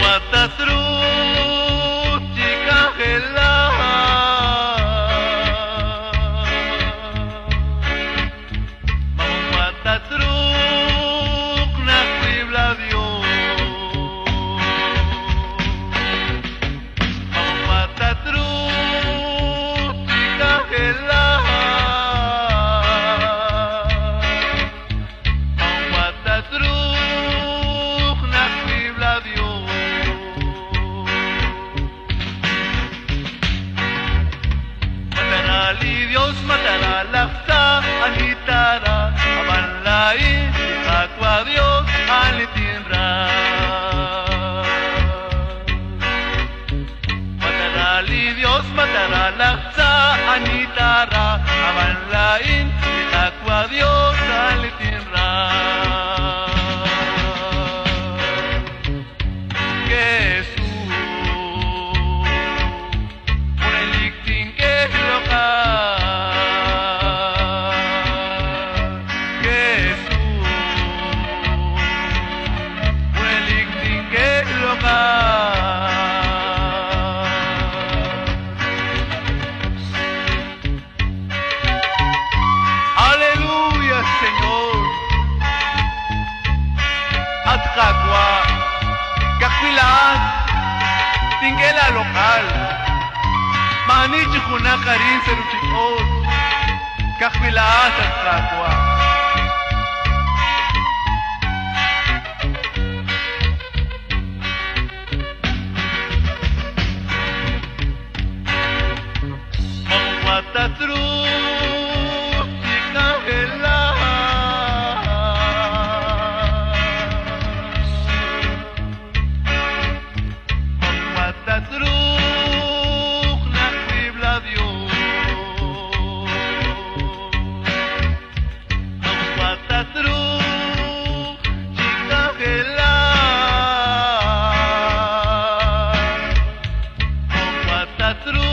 Matatru chica hela Matatru nakwibla Dios Matatru chica hela Matatru nakwibla Dios Dios matará la fta anitara amalai aqua Dios alitinra Dios matará la fta anitara amalai aqua Dios alitinra Aleluya, Señor. Atkakwa, kakwilaan, tingela lokal. Mani chukuna karin sa luchikot, kakwilaan atkakwa. Matatru chica hela Matatru nakwibla Dios Matatru chica hela Matatru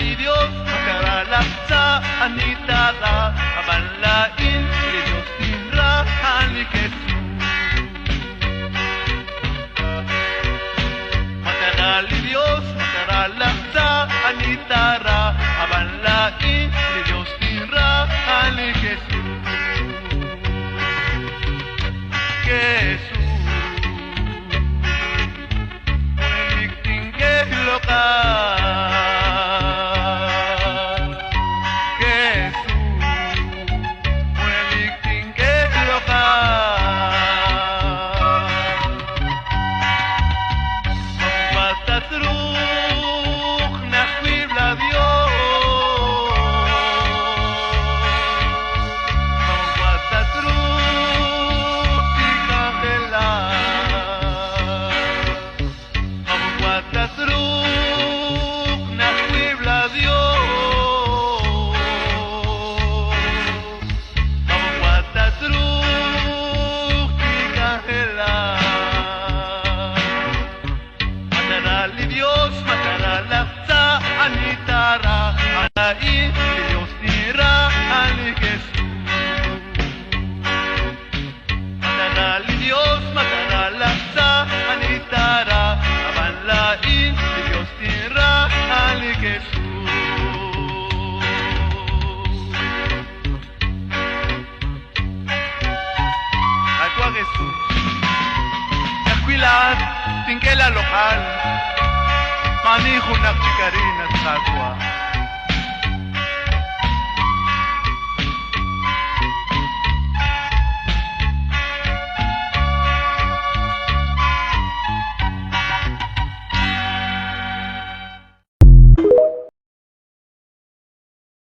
Dios matará la fta anitara amalai Dios tindrá ali Jesús Dios matará la fta anitara amalai Dios tindrá ali Jesús Jesús Victim que local Dios matará la fta anitara amalai Dios tindrá ali Jesús Dios matará la fta anitara amalai Dios tindrá ali Jesús Aqua Jesús Yakwilaan tingela lokal Mani hunak chikarin at sagwa